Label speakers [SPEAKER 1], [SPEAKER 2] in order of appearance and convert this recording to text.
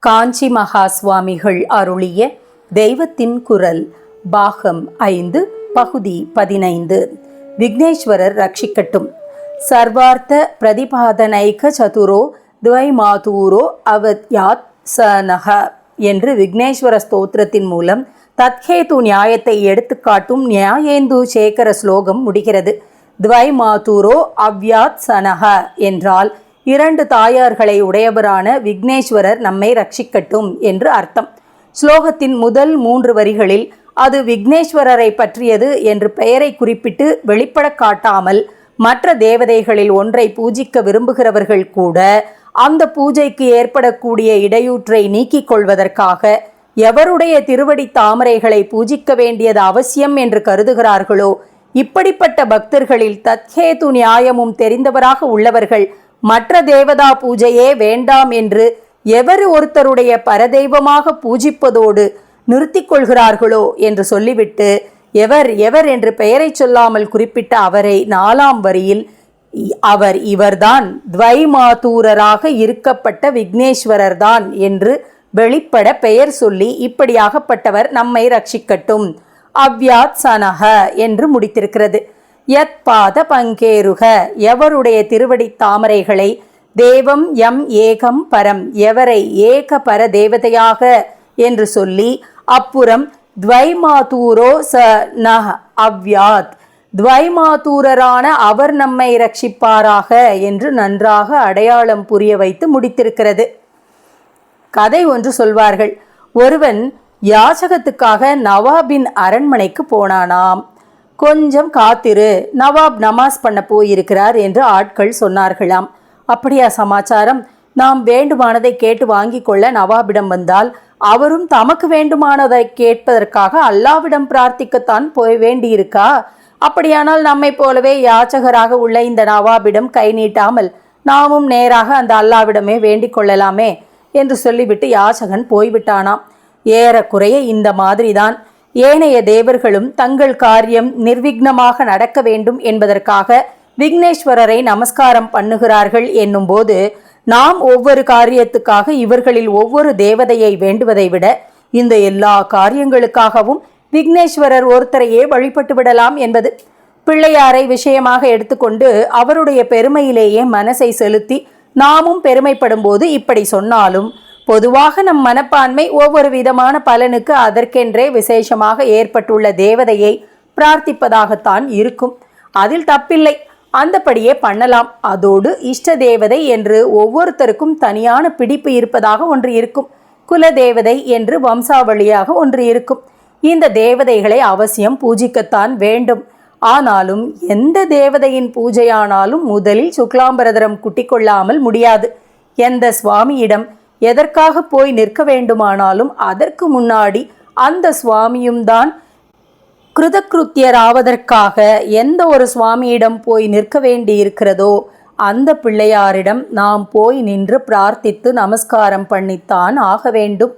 [SPEAKER 1] காஞ்சி மகா சுவாமிகள் அருளிய தெய்வத்தின் குரல் பாகம் 5 பகுதி 15. விக்னேஸ்வரர் ரட்சிக்கட்டும். சர்வார்த்த பிரதிபாதனைக சதுரோ துவைமாதூரோ அவத்யாத் சனஹ என்று விக்னேஸ்வர ஸ்தோத்திரத்தின் மூலம் தத்ஹேது நியாயத்தை எடுத்துக்காட்டும் நியாயேந்து சேகர ஸ்லோகம் முடிகிறது. துவைமாதூரோ அவ்யாத் சனஹ என்றால் 2 தாயார்களை உடையவரான விக்னேஸ்வரர் நம்மை ரட்சிக்கட்டும் என்று அர்த்தம். ஸ்லோகத்தின் முதல் 3 வரிகளில் அது விக்னேஸ்வரரை பற்றியது என்று பெயரை குறிப்பிட்டு வெளிப்பட காட்டாமல் மற்ற தேவதைகளில் ஒன்றை பூஜிக்க விரும்புகிறவர்கள் கூட அந்த பூஜைக்கு ஏற்படக்கூடிய இடையூற்றை நீக்கிக் கொள்வதற்காக எவருடைய திருவடி தாமரைகளை பூஜிக்க வேண்டியது அவசியம் என்று கருதுகிறார்களோ இப்படிப்பட்ட பக்தர்களில் தத்ஹேது நியாயமும் தெரிந்தவராக உள்ளவர்கள் மற்ற தேவதா பூஜையே வேண்டாம் என்று எவர் ஒருத்தருடைய பரதெய்வமாக பூஜிப்பதோடு நிறுத்தி கொள்கிறார்களோ என்று சொல்லிவிட்டு எவர் எவர் என்று பெயரை சொல்லாமல் குறிப்பிட்ட அவரை 4ஆம் வரியில் இவர்தான் துவைமாதூரராக இருக்கப்பட்ட விக்னேஸ்வரர்தான் என்று வெளிப்பட பெயர் சொல்லி இப்படியாகப்பட்டவர் நம்மை ரட்சிக்கட்டும் அவ்யாத் சனஹ என்று முடித்திருக்கிறது. யத் பாத பங்கேருக எவருடைய திருவடி தாமரைகளை தேவம் யம் ஏகம் பரம் எவரை ஏக பர தேவதையாக என்று சொல்லி அப்புறம் துவைமாதூரோ ச நஹ அவ்யாத் துவைமாதூரரான அவர் நம்மை ரட்சிப்பாராக என்று நன்றாக அடையாளம் புரிய வைத்து முடித்திருக்கிறது. கதை ஒன்று சொல்வார்கள். ஒருவன் யாசகத்துக்காக நவாபின் அரண்மனைக்கு போனானாம். கொஞ்சம் காத்திரு, நவாப் நமாஸ் பண்ண போயிருக்கிறார் என்று ஆட்கள் சொன்னார்களாம். அப்படியா சமாச்சாரம்? நாம் வேண்டுமானதை கேட்டு வாங்கி கொள்ள நவாபிடம் வந்தால் அவரும் தமக்கு வேண்டுமானதை கேட்பதற்காக அல்லாவிடம் பிரார்த்திக்கத்தான் போய் வேண்டியிருக்கா? அப்படியானால் நம்மை போலவே யாச்சகராக உள்ள இந்த நவாபிடம் கை நீட்டாமல் நாமும் நேராக அந்த அல்லாவிடமே வேண்டிக் கொள்ளலாமே என்று சொல்லிவிட்டு யாச்சகன் போய்விட்டானாம். ஏறக்குறைய இந்த மாதிரிதான் ஏனைய தேவர்களும் தங்கள் காரியம் நிர்விக்னமாக நடக்க வேண்டும் என்பதற்காக விக்னேஸ்வரரை நமஸ்காரம் பண்ணுகிறார்கள் என்னும்போது நாம் ஒவ்வொரு காரியத்துக்காக இவர்களில் ஒவ்வொரு தேவதையை வேண்டுவதை விட இந்த எல்லா காரியங்களுக்காகவும் விக்னேஸ்வரர் ஒருத்தரையே வழிபட்டு விடலாம் என்பது. பிள்ளையாரை விஷயமாக எடுத்துக்கொண்டு அவருடைய பெருமையிலேயே மனசை செலுத்தி நாமும் பெருமைப்படும் போது இப்படி சொன்னாலும் பொதுவாக நம் மனப்பான்மை ஒவ்வொரு விதமான பலனுக்கு அதற்கென்றே விசேஷமாக ஏற்பட்டுள்ள தேவதையை பிரார்த்திப்பதாகத்தான் இருக்கும். அதில் தப்பில்லை, அந்தபடியே பண்ணலாம். அதோடு இஷ்ட தேவதை என்று ஒவ்வொருத்தருக்கும் தனியான பிடிப்பு இருப்பதாக ஒன்று இருக்கும். குல தேவதை என்று வம்சாவளியாக ஒன்று இருக்கும். இந்த தேவதைகளை அவசியம் பூஜிக்கத்தான் வேண்டும். ஆனாலும் எந்த தேவதையின் பூஜையானாலும் முதலில் சுக்லாம்பரதரம் குட்டிக்கொள்ளாமல் முடியாது. எந்த சுவாமியிடம் எதற்காக போய் நிற்க வேண்டுமானாலும் அதற்கு முன்னாடி அந்த சுவாமியும் தான் கிருதகிருத்தியராவதற்காக எந்த ஒரு சுவாமியிடம் போய் நிற்க வேண்டி இருக்கிறதோ அந்த பிள்ளையாரிடம் நாம் போய் நின்று பிரார்த்தித்து நமஸ்காரம் பண்ணித்தான் ஆக வேண்டும்.